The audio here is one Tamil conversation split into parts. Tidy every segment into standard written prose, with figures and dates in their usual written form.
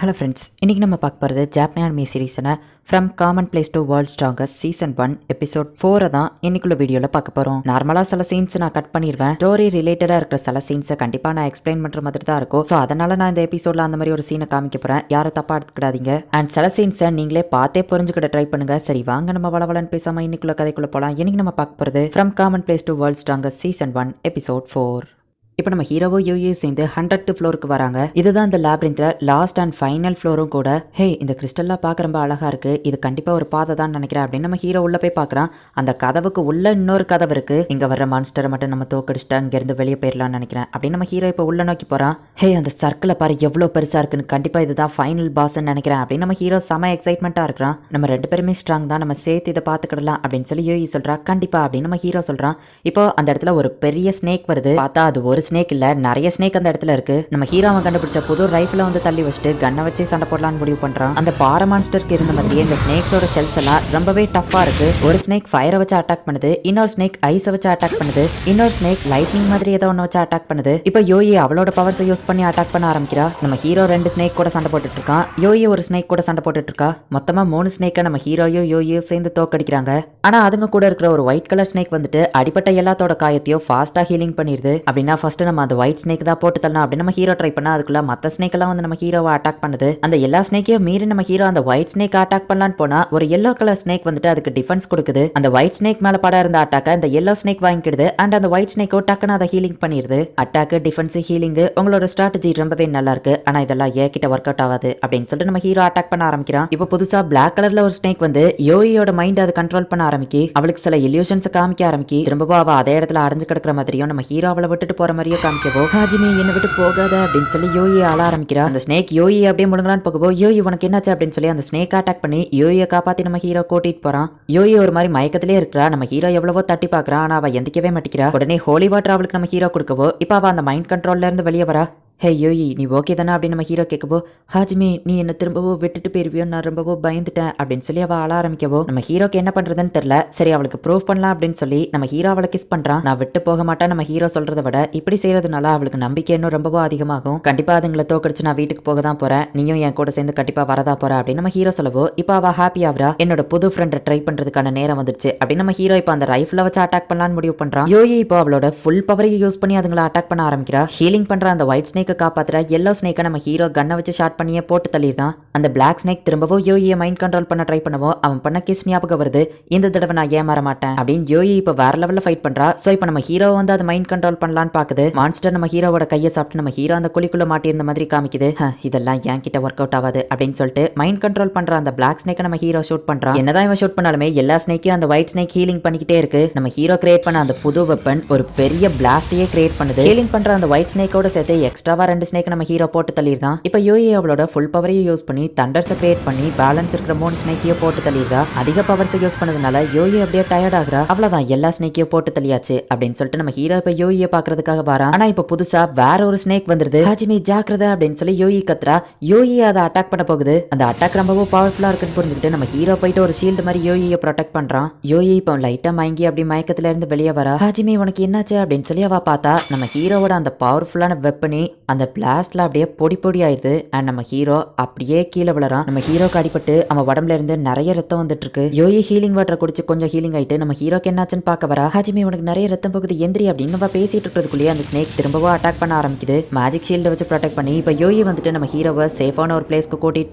ஹலோ ஃப்ரெண்ட்ஸ், இன்றைக்கி நம்ம பார்க்க போகிறது ஜாப்பனிஸ் அனிமே சீரீஸான from common place to world strongest season 1 episode 4 தான் இன்னைக்குள்ள வீடியோவில் பார்க்க போகிறோம். நார்மலாக சில சீன்ஸ் நான் கட் பண்ணிடுவேன். ஸ்டோரி ரிலேட்டடாக இருக்கிற சில சீன்ஸை கண்டிப்பாக நான் எக்ஸ்பிளைன் பண்ணுற மாதிரி தான் இருக்கும். ஸோ அதனால் நான் இந்த எபிசோடில் அந்த மாதிரி ஒரு சீனை காமிக்க போகிறேன். யாரும் தப்பாக எடுத்துக்கிடாதீங்க. அண்ட் சில சீன்ஸை நீங்களே பார்த்தே புரிஞ்சுக்கிட்ட ட்ரை பண்ணுங்க. சரி வாங்க நம்ம வளவலன்னு பேசாமல் இன்னைக்குள்ள கதைக்குள்ளே போகலாம். இன்னைக்கு நம்ம பார்க்க போகிறது from common place to world strongest season 1 episode 4. இப்போ நம்ம ஹீரோவோ யோயோ சேர்ந்து 100th ஃப்ளோருக்கு வராங்க. இதுதான் இந்த லேப்ரின்த்ல லாஸ்ட் அண்ட் ஃபைனல் ஃப்ளோரும் கூட. ஹே, இந்த கிறிஸ்டல்லாம் பார்க்க ரொம்ப அழகா இருக்கு. இது கண்டிப்பா ஒரு பாதை தான் நினைக்கிறேன் அப்படின்னு நம்ம ஹீரோ உள்ள போய் பார்க்கறான். அந்த கதவுக்கு உள்ள இன்னொரு கதவு இருக்கு. இங்க வர்ற மான்ஸ்டரை மட்டும் நம்ம தோக்கடிச்சிட்டா இங்க இருந்து வெளியே போயிடலாம்னு நினைக்கிறேன் அப்படின்னு நம்ம ஹீரோ இப்போ உள்ள நோக்கி போறான். ஹே, அந்த சர்க்கிளை பாரு எவ்வளவு பெருசா இருக்குன்னு. கண்டிப்பா இதுதான் ஃபைனல் பாஸ்ன்னு நினைக்கிறேன் அப்படின்னு நம்ம ஹீரோ செம எக்ஸைட்மெண்ட்டா இருக்கிறான். நம்ம ரெண்டு பேருமே ஸ்ட்ராங் தான், நம்ம சேர்த்து இதை பார்த்துக்கிடலாம் அப்படின்னு சொல்லி யோயி சொல்றா. கண்டிப்பா அப்படின்னு நம்ம ஹீரோ சொல்றான். இப்போ அந்த இடத்துல ஒரு பெரிய ஸ்னேக் வருது. பார்த்தா அது ஒரு ஸ்னேக் இல்ல, நிறைய ஸ்னேக் அந்த இடத்துல இருக்கு. நம்ம ஹீரோவை கண்டுபிடிச்ச புது ரைஃபிளை வந்து தள்ளி வச்சுட்டு கன்னை வச்சு சண்டை போடலான்னு முடிவு பண்றான். அந்த பாறை மான்ஸ்டருக்கு இருந்த மாதிரியே இந்த ஸ்னேக்ஸோட ஷெல்ஸ் எல்லாம் ரொம்பவே டஃப்பா இருக்கு. ஒரு ஸ்னேக் ஃபயரை வச்சு அட்டாக் பண்ணுது, இன்னொரு ஸ்னேக் ஐஸை வச்சு அட்டாக் பண்ணுது, இன்னொரு ஸ்னேக் லைட்னிங் மாதிரி ஏதோ ஒன்று வச்சு அட்டாக் பண்ணுது. இப்போ யோயி அவளோட பவர்ஸை யூஸ் பண்ணி அட்டாக் பண்ண ஆரம்பிக்கிறா. நம்ம ஹீரோ 2 ஸ்னேக் கூட சண்டை போட்டுட்டு இருக்கான். யோயி ஒரு ஸ்னேக் கூட சண்டை போட்டுட்டு இருக்கா. மொத்தமா 3 ஸ்னேக்கை நம்ம ஹீரோயோ யோயோ சேர்ந்து தோக்கடிக்கிறாங்க. ஆனா அதுங்க கூட இருக்கிற ஒரு ஒயிட் கலர் ஸ்னேக் வந்துட்டு அடிப்பட்ட எல்லாத்தோட காயத்தையும் ஃபாஸ்டா ஹீலிங் பண்ணிடுது. அப்படின்னா ஃபர்ஸ்ட் நம்ம அந்த ஒயிட் ஸ்னேக் தான் போட்டு தரலாம் அப்படின்னு நம்ம ஹீரோ ட்ரை பண்ணா அதுக்குள்ள மத்த ஸ்னேக் எல்லாம் வந்து நம்ம ஹீரோவை அட்டாக் பண்ணுது. அந்த எல்லா ஸ்னேக்கையும் மீறி நம்ம ஹீரோ அந்த ஒயிட் ஸ்னேக் அட்டாக் பண்ணலான்னு போனா ஒரு எல்லோ கலர் ஸ்னேக் வந்துட்டு அதுக்கு டிஃபென்ஸ் கொடுக்குது. அந்த ஒயிட் ஸ்னேக் மேல பட இருந்த அட்டாக்க அந்த எல்லோ ஸ்னேக் வாங்கிடுது. அண்ட் அந்த ஒயிட் ஸ்னேக்கோ டக்குன்னு அதை ஹீலிங் பண்ணிடுது. அட்டாக், டிஃபென்ஸ், ஹீலிங் உங்களோட ஸ்ட்ராட்டஜி ரொம்பவே நல்லா இருக்கு. ஆனா இதெல்லாம் ஏகிட்ட ஒர்க் அவுட் ஆகாது அப்படின்னு சொல்லிட்டு நம்ம ஹீரோ அட்டாக் பண்ண ஆரம்பிக்கிறான். இப்போ புதுசா பிளாக் கலர்ல ஒரு ஸ்னேக் வந்து யோயோட மைண்ட் அதை கண்ட்ரோல் பண்ண ஆரம்பிக்கி அவளுக்கு சில இல்யூஷன்ஸ் காமிக்க ஆரம்பிக்கி திரும்பவும் அவ அதே இடத்துல அடைஞ்சு கிடக்கிற மாதிரியும் நம்ம ஹீரோ அவளை விட்டுட்டு போற மாதிரியோ காமிக்கவோ ஹாஜிமே என்ன விட்டு போகாத அப்படின்னு சொல்லி யோயி அழ ஆரம்பிக்கிறா. அந்த ஸ்னேக் யோயி அப்படியே முழுங்கலான்னு போகவோ யோயி உனக்கு என்னாச்சு அப்படின்னு சொல்லி அந்த ஸ்னேக் அட்டாக் பண்ணி யோயை காப்பாத்தி நம்ம ஹீரோ கூட்டிட்டு போறான். யோயி ஒரு மாதிரி மயக்கத்திலே இருக்கிறா. நம்ம ஹீரோ எவ்வளவோ தட்டி பாக்குறான், ஆனா அவ எந்திக்கவே மாட்டேங்கிறா. உடனே ஹோலி வாட்டர் அவளுக்கு நம்ம ஹீரோ கொடுக்கவோ இப்ப அவ அந்த மைண்ட் கண்ட்ரோல்ல இருந்து வெளியே வரா. ஹே யோயி, நீ ஓகே தானே அப்படின்னு நம்ம ஹீரோ கேட்கவோ ஹாஜிமே நீ என்ன திரும்பவோ விட்டுட்டு போயிருவியோ, நான் ரொம்பவோ பயந்துட்டேன் அப்படின்னு சொல்லி அவ அழ ஆரம்பிக்கவோ நம்ம ஹீரோக்கு என்ன பண்றதுன்னு தெரியல. சரி அவளுக்கு ப்ரூவ் பண்ணலாம் அப்படின்னு சொல்லி நம்ம ஹீரோ அவளை கிஸ் பண்றான். நான் விட்டு போக மாட்டேன் நம்ம ஹீரோ சொல்றதை விட இப்படி செய்யறதுனால அவளுக்கு நம்பிக்கை இன்னும் ரொம்பவோ அதிகமாகும். கண்டிப்பா அதுங்களை தோக்கடிச்சு நான் வீட்டுக்கு போக தான் போறேன், நீயும் என் கூட சேர்ந்து கண்டிப்பா வரதா போற அப்படின்னு நம்ம ஹீரோ சொல்லவோ இப்போ அவ ஹாப்பி ஆகுறா. என்னோட புது ஃப்ரெண்டை ட்ரை பண்றதுக்கான நேரம் வந்துருச்சு அப்படின்னு நம்ம ஹீரோ இப்போ அந்த ரைஃபிளை வச்சு அட்டாக் பண்ணலான்னு முடிவு பண்றான். யோயி இப்போ அவளோட ஃபுல் பவரை யூஸ் பண்ணி அதுங்களை அட்டாக் பண்ண ஆரம்பிக்கிறா. ஹீலிங் பண்ற அந்த ஒயிட் ஸ்னேக்கை காப்பாத்துற எல்லோ ஸ்னேக்கை நம்ம ஹீரோ கன்னை வச்சு ஷாட் பண்ணியே போட்டு தள்ளிடுதான். அந்த பிளாக் ஸ்னேக் திரும்பவும் யோயியை மைண்ட் கண்ட்ரோல் பண்ண ட்ரை பண்ணவோ அவன் பண்ண கிஸ் ஞாபகம் வருது. இந்த தடவை நான் ஏமாற மாட்டேன் அப்படின்னு யோயி இப்போ வேற லெவல்ல ஃபைட் பண்றா. சோ இப்போ நம்ம ஹீரோ வந்து அதை மைண்ட் கண்ட்ரோல் பண்ணலான்னு பாக்குது. மான்ஸ்டர் நம்ம ஹீரோவோட கையை சாப்பிட்டு நம்ம ஹீரோ அந்த குழிக்குள்ள மாட்டியிருந்த மாதிரி காமிக்குது. இதெல்லாம் என் கிட்ட ஒர்க் அவுட் ஆகாது அப்படின்னு சொல்லிட்டு மைண்ட் கண்ட்ரோல் பண்ற அந்த பிளாக் ஸ்னேக்கை நம்ம ஹீரோ ஷூட் பண்றான். என்னதான் இவன் ஷூட் பண்ணாலுமே எல்லா ஸ்னேக்கையும் அந்த ஒயிட் ஸ்னேக் ஹீலிங் பண்ணிக்கிட்டே இருக்கு. நம்ம ஹீரோ கிரியேட் பண்ண அந்த புது வெப்பன் ஒரு பெரிய பிளாஸ்டையே கிரியேட் பண்ணுது. ஹீலிங் பண்ற அந்த ஒயிட் ஸ்னேக்கோட சேர்த்து எக்ஸ்ட்ராவா 2 ஸ்னேக் நம்ம ஹீரோ போட்டு தள்ளிடுதான். இப்போ யோயி அவளோட ஃபுல் பவரையும் யூஸ் பண்ணி தண்டர்ஸை கிரியேட் பண்ணி பேலன்ஸ் இருக்கிற 3 ஸ்னேக்கையும் போட்டு தள்ளிடுறா. அதிக பவர்ஸை யூஸ் பண்ணதுனால யோயி அப்படியே டயர்ட் ஆகுறா. அவ்வளவுதான், எல்லா ஸ்னேக்கையும் போட்டு தள்ளியாச்சு அப்படின்னு சொல்லிட்டு நம்ம ஹீரோ இப்போ யோயியை பாக்குறதுக்காக வரான். ஆனா இப்போ புதுசா வேற ஒரு ஸ்னேக் வந்துருது. ஹாஜிமே ஜாக்கிரதை அப்படின்னு சொல்லி யோயி கத்துறா. யோயி அதை அட்டாக் பண்ண போகுது. அந்த அட்டாக் ரொம்பவும் பவர்ஃபுல்லா இருக்குன்னு புரிஞ்சுக்கிட்டு நம்ம ஹீரோ போயிட்டு ஒரு ஷீல்டு மாதிரி யோயியை ப்ரொடெக்ட் பண்றான். யோயி இப்போ லைட்டா மயங்கி அப்படி மயக்கத்துல இருந்து வெளியே வரா. ஹாஜிமே உனக்கு என்னாச்சு அப்படின்னு சொல்லி அவ பார்த்தா நம்ம ஹீரோவோட அந்த பவர்ஃபுல்லான வெப்பனி அந்த பிளாஸ்ட்ல அப்படியே பொடி பொடி ஆயிடுது. அண்ட் நம்ம ஹீரோ அப்படியே கீழே விழறான். நம்ம ஹீரோக்கு அடிபட்டு அவன் உடம்புல இருந்து நிறைய ரத்தம் வந்துட்டு இருக்கு. யோயி ஹீலிங் வாட்டர் குடிச்சு கொஞ்சம் ஹீலிங் ஆயிட்டு நம்ம ஹீரோக்கு என்னாச்சுன்னு பார்க்க வரா. ஹாஜிமே உனக்கு நிறைய ரத்தம் போகுது எந்திரி அப்படின்னு நம்ம பேசிட்டு இருக்கிறதுக்குள்ளேயே அந்த ஸ்னேக் திரும்பவும் அட்டாக் பண்ண ஆரம்பிக்குது. மேஜிக் ஷீல்ட வச்சு ப்ரொடெக்ட் பண்ணி இப்போ யோயி வந்துட்டு நம்ம ஹீரோவை சேஃபான ஒரு பிளேஸ்க்கு கூட்டிட்டு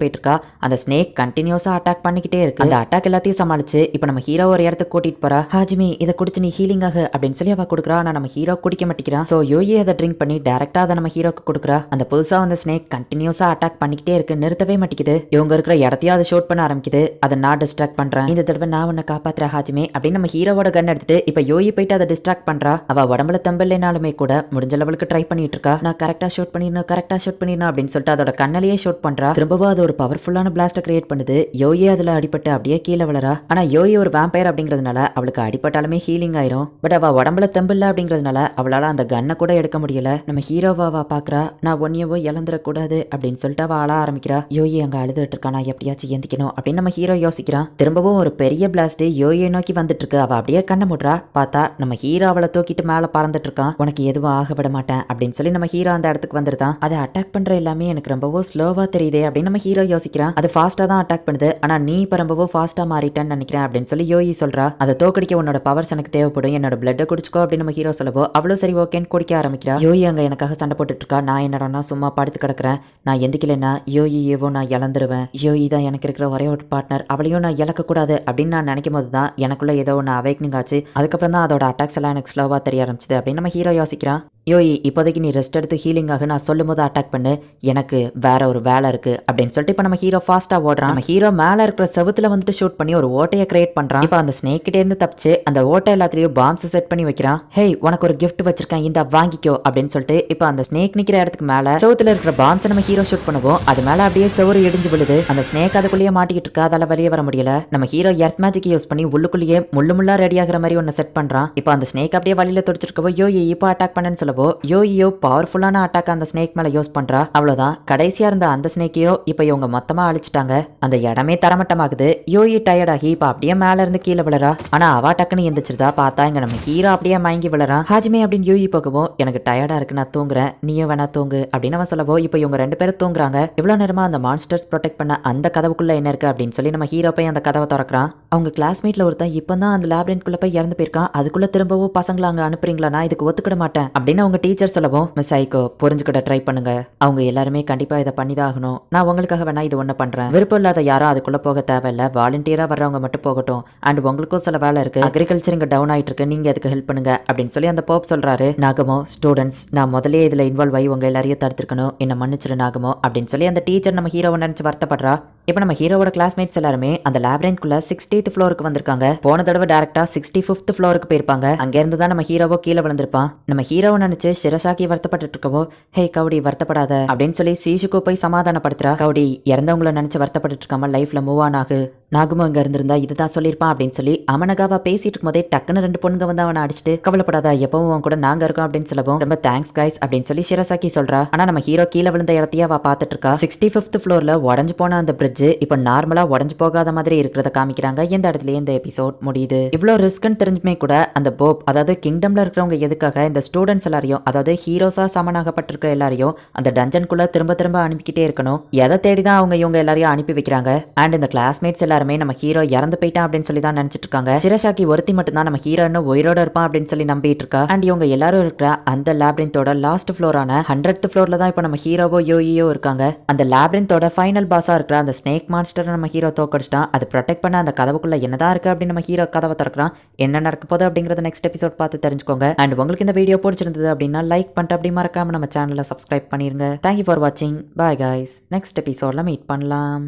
போயிட்டு இருக்கா. அந்த ஸ்னேக் கண்டினியூஸா அட்டாக் பண்ணிக்கிட்டே இருக்கு. அந்த அட்டாக் எல்லாத்தையும் சமாளிச்சு இப்போ நம்ம ஹீரோ ஒரு இடத்துக்கு கூட்டிட்டு போறா. ஹாஜிமே இதை குடிச்சு நீ ஹீலிங் ஆகு அப்படின்னு சொல்லி அவ கொடுக்குறா. ஆனா நம்ம ஹீரோ குடிக்க மாட்டேங்கிறான். சோ யோயி அதை ட்ரிங்க் பண்ணி டைரக்டா அதை நம்ம ஹீரோக்கு கொடுக்குறா. அந்த புதுசா அந்த ஸ்னேக் கண்டினியூஸா அட்டாக் பண்ணிக்கிட்டே இருக்கு, நிறுத்தவே மாட்டேங்குது. இவங்க இருக்கிற இடத்தையும் அதை ஷூட் பண்ண ஆரம்பிக்குது. அதை நான் டிஸ்ட்ராக்ட் பண்றேன், இந்த தடவை நான் உன்னை காப்பாத்துற ஹாஜிமே அப்படின்னு நம்ம ஹீரோவோட கன் எடுத்துட்டு இப்ப யோயி போயிட்டு அதை டிஸ்ட்ராக்ட் பண்றா. அவ உடம்புல தம்பில்லைனாலுமே கூட முடிஞ்ச லெவலுக்கு ட்ரை பண்ணிட்டு இருக்கா. நான் கரெக்டா ஷூட் பண்ணிடணும் அப்படின்னு சொல்லிட்டு அதோட கண்ணலையே ஷூட் பண்றா. திரும்பவும் அது ஒரு பவர்ஃபுல்லான பிளாஸ்ட கிரியேட் பண்ணுது. யோயி அதுல அடிபட்டு அப்படியே கீழே விழறா. ஆனா யோயி ஒரு வேம்பயர் அப்படிங்கிறதுனால அவளுக்கு அடிபட்டாலுமே ஹீலிங் ஆயிரும். பட் அவ உடம்புல தம்பில்ல அப்படிங்கிறதுனால அவளால அந்த கன்னை கூட எடுக்க முடியல. நம்ம ஹீரோவா பாக்குறா. பாக்குறா. நான் ஒன்னியவோ இழந்துடக்கூடாது அப்படின்னு சொல்லிட்டு அவ அழ ஆரம்பிக்கிறா. யோயி அங்க அழுதுட்டு இருக்கா, நான் எப்படியாச்சும் ஏந்திக்கணும் அப்படின்னு நம்ம ஹீரோ யோசிக்கிறான். திரும்பவும் ஒரு பெரிய பிளாஸ்ட் யோயை நோக்கி வந்துட்டு இருக்கு. அவ அப்படியே கண்ணை முடுறா. பார்த்தா நம்ம ஹீரோ அவளை தூக்கிட்டு மேல பறந்துட்டு இருக்கான். உனக்கு எதுவும் ஆக விட மாட்டேன் அப்படின்னு சொல்லி நம்ம ஹீரோ அந்த இடத்துக்கு வந்துருதான். அதை அட்டாக் பண்ற எல்லாமே எனக்கு ரொம்பவும் ஸ்லோவா தெரியுதே அப்படின்னு நம்ம ஹீரோ யோசிக்கிறான். அது ஃபாஸ்டா தான் அட்டாக் பண்ணுது, ஆனா நீ இப்ப ரொம்பவும் ஃபாஸ்டா மாறிட்டேன்னு நினைக்கிறேன் அப்படின்னு சொல்லி யோயி சொல்றா. அதை தோக்கடிக்க உன்னோட பவர்ஸ் எனக்கு தேவைப்படும், என்னோட பிளட்டை குடிச்சுக்கோ அப்படின்னு நம்ம ஹீரோ சொல்லவோ அவ்வளவு சரி ஓகேன்னு குடிக்க ஆரம்பிக்கிறா. யோயி அங்க எனக்காக சண்டை போட்டுட்டு இருக்கா. நான் என்னடா சும்மா படுத்து கிடக்குறேன், நான் எந்திக்கலைன்னா யோயியேவோ நான் இழந்துருவேன். யோயி தான் எனக்கு இருக்கிற ஒரே ஒரு பார்ட்னர், அவளையும் நான் இழக்க கூடாது அப்படின்னு நான் நினைக்கும் போது தான் எனக்குள்ள ஏதோ ஒன்று அவேக்னிங் ஆச்சு. அதுக்கப்புறம் தான் அதோட அட்டாக்ஸ் எல்லாம் எனக்கு ஸ்லோவா தெரிய ஆரம்பிச்சது அப்படின்னு நம்ம ஹீரோ யோசிக்கிறான். யோயி இப்போதைக்கு நீ ரெஸ்ட் எடுத்து ஹீலிங் ஆக, நான் சொல்லும் போது அட்டாக் பண்ணு, எனக்கு வேற ஒரு வேலை இருக்கு அப்படின்னு சொல்லிட்டு இப்போ நம்ம ஹீரோ ஃபாஸ்டா ஓடுறான். நம்ம ஹீரோ மேல இருக்கிற செவுத்துல வந்துட்டு ஷூட் பண்ணி ஒரு ஓட்டையை கிரியேட் பண்றான். இப்போ அந்த ஸ்னேக் கிட்டே இருந்து தப்பிச்சு அந்த ஓட்டை எல்லாத்துலயும் பாம்ஸ் செட் பண்ணி வைக்கிறான். ஹேய் உனக்கு ஒரு கிஃப்ட் வச்சிருக்கேன், இந்த வாங்கிக்கோ அப்படின்னு சொல்லிட்டு இப்போ அந்த ஸ்னேக் நிக்கிற இடத்துக்கு மேல செவுத்துல இருக்கிற பாம்ஸ் நம்ம ஹீரோ ஷூட் பண்ணுவோம். அது மேல அப்படியே செவரு இடிஞ்சு விழுது. அந்த ஸ்னேக் அதுக்குள்ளேயே மாட்டிக்கிட்டு இருக்கா, அதால வெளியே வர முடியல. நம்ம ஹீரோ எர்த் மேஜிக் யூஸ் பண்ணி உள்ளுக்குள்ளேயே முள்ளா ரெடி ஆகிற மாதிரி ஒன்னு செட் பண்றான். இப்போ அந்த ஸ்னேக் அப்படியே வழியில துடிச்சிருக்கவோ யோயி இப்போ அட்டாக் பண்ணன்னு சொல்லவோ யோயோ பவர்ஃபுல்லான அட்டாக் அந்த ஸ்னேக் மேல யூஸ் பண்றா. அவ்வளவுதான், கடைசியா இருந்த அந்த ஸ்னேக்கையோ இப்ப இவங்க மொத்தமா அழிச்சிட்டாங்க. அந்த இடமே தரமட்டமாகுது. யோயி டயர்ட் ஆகி இப்ப அப்படியே மேல இருந்து கீழே விழறா. ஆனா அவ டக்குன்னு எந்திரிச்சிருதா. பார்த்தா இங்க நம்ம ஹீரோ அப்படியே மயங்கி விழறான். ஹாஜிமே அப்படின்னு யோயி போகவும் எனக்கு டயர்டா இருக்கு, நான் தூங்குறேன், நீயும் வேணா தூங்கு அப்படின்னு அவன் சொல்லவோ இப்ப இவங்க ரெண்டு பேரும் தூங்குறாங்க. இவ்வளவு நேரமா அந்த மான்ஸ்டர்ஸ் ப்ரொடெக்ட் பண்ண அந்த கதவுக்குள்ள என்ன இருக்கு அப்படின்னு சொல்லி நம்ம ஹீரோ போய் அந்த கதவை திறக்கிறான். அவங்க கிளாஸ்மேட்ல ஒருத்தன் இப்பதான் அந்த லேப்ரின்குள்ள போய் இறந்து போயிருக்கான். அதுக்குள்ள திரும்பவும் பசங்களை அங்க அனுப்புறீங்களா, நான் இதுக்கு ஒத்துக்கிட மாட்டேன் அப்படின்னு அவங்க டீச்சர் சொல்லவும் மிஸ் ஐகோ புரிஞ்சுக்கிட்ட ட்ரை பண்ணுங்க, அவங்க எல்லாருமே கண்டிப்பா இதை பண்ணிதான் ஆகணும், நான் உங்களுக்காக வேணா இது ஒண்ணு பண்றேன், விருப்பம் இல்லாத யாரும் அதுக்குள்ள போக தேவையில்ல, வாலண்டியரா வர்றவங்க மட்டும் போகட்டும், அண்ட் உங்களுக்கும் சில வேலை இருக்கு, அக்ரிகல்ச்சர் இங்க டவுன் ஆயிட்டு இருக்கு, நீங்க அதுக்கு ஹெல்ப் பண்ணுங்க அப்படின்னு சொல்லி அந்த போப் சொல்றாரு. நாகமோ ஸ்டூடெண்ட்ஸ் நான் முதலே இதுல இன்வால்வ் ஆகி உங்க எல்லாரையும் தடுத்துக்கணும், என்ன மன்னிச்சிரு நாகமோ அப்படின்னு சொல்லி அந்த டீச்சர் நம்ம ஹீரோவை நினைச்சு வருத்தப்படுறா. இப்போ நம்ம ஹீரோவோட கிளாஸ்மேட்ஸ் எல்லாருமே அந்த லேப்ரின்குள்ள 60th ஃப்ளோருக்கு வந்திருக்காங்க. போன தடவை டேரக்டா 65th ஃப்ளோருக்கு போயிருப்பாங்க. அங்க இருந்து தான் நம்ம ஹீரோவோ கீழே விழுந்திருப்பான். நம்ம ஹீரோவை நினைச்சு சிரசாக்கி வருத்தப்பட்டு இருக்கவோ ஹே கவுடி வருத்தப்படாத அப்படின்னு சொல்லி சீஷுக்கு போய் சமாதானப்படுத்துறா. கவுடி இறந்தவங்களை நினைச்சு வருத்தப்பட்டு இருக்காம லைஃப்ல மூவ் ஆன் ஆகு, நாகமோ இங்க இருந்திருந்தா இதுதான் சொல்லியிருப்பான் அப்படின்னு சொல்லி அமனகாவா பேசிட்டு இருக்கும் போதே டக்குன்னு ரெண்டு பொண்ணுங்க வந்து அவனை அடிச்சுட்டு கவலைப்படாத எப்பவும் கூட நாங்க இருக்கோம் அப்படின்னு சொல்லவும் ரொம்ப தேங்க்ஸ் கைஸ் அப்படின்னு சொல்லி சிரசாக்கி சொல்றா. ஆனா நம்ம ஹீரோ கீழே விழுந்த இடத்தையே அவ பாத்துட்டு இருக்கா. 65th ஃப்ளோர்ல உடஞ்சு போன அந்த பிரிட்ஜ் இப்ப நார்மலா உடஞ்சு போகாத மாதிரி இருக்கிறத காமிக்கிறாங்க. இந்த இடத்துல இந்த எபிசோட் முடியுது. இவ்வளவு ரிஸ்க்னு தெரிஞ்சுமே கூட அந்த போப் அதாவது கிங்டம்ல இருக்கிறவங்க எதுக்காக இந்த ஸ்டூடெண்ட்ஸ் எல்லாரையும் அதாவது ஹீரோஸா சமனாகப்பட்டிருக்கிற எல்லாரையும் அந்த டஞ்சனுக்குள்ள திரும்ப திரும்ப அனுப்பிக்கிட்டே இருக்கணும், எதை தேடிதான் அவங்க இவங்க எல்லாரையும் அனுப்பி வைக்கிறாங்க. அண்ட் இந்த கிளாஸ்மேட்ஸ் எல்லாருமே நம்ம ஹீரோ இறந்து போயிட்டான் அப்படின்னு சொல்லி தான் நினைச்சிட்டு இருக்காங்க. சிரசாக்கி ஒருத்தி மட்டும் தான் நம்ம ஹீரோ இன்னும் உயிரோட இருப்பான் அப்படின்னு சொல்லி நம்பிட்டு இருக்கா. அண்ட் இவங்க எல்லாரும் இருக்கிற அந்த லேப்ரின்த்தோட லாஸ்ட் ஃப்ளோரான 100th ஃப்ளோர்ல தான் இப்போ நம்ம ஹீரோவோ யோயியோ இருக்காங்க. அந்த லேப்ரின்த்தோட ஃபைனல் பாஸா இருக்கிற அந்த ஸ்னேக் மான்ஸ்டரை நம்ம ஹீரோ தோக்கடிச்சிட்டான். அதை ப்ரொடெக்ட் பண்ண அந்த கதவுக்குள்ள என்னதான் இருக்கு அப்படின்னு நம்ம ஹீரோ கதவை திறக்கிறான். என்ன நடக்க போகுது அப்படிங்கறத நெக்ஸ்ட் எபிசோட் பார்த்து தெரிஞ்சுக்கோங்க. அண்ட் உங்களுக்கு இந்த வீடியோ பிடிச்சிருந்தது அப்படின்னா லைக் பண்ணிட்டு அப்படி மறக்காம நம்ம சேனலை சப்ஸ்கிரைப் பண்ணிருங்க. தேங்க்யூ ஃபார் வாட்சிங். பாய் கைஸ், நெக்ஸ்ட் எபிசோட்ல மீட் பண்ணலாம்.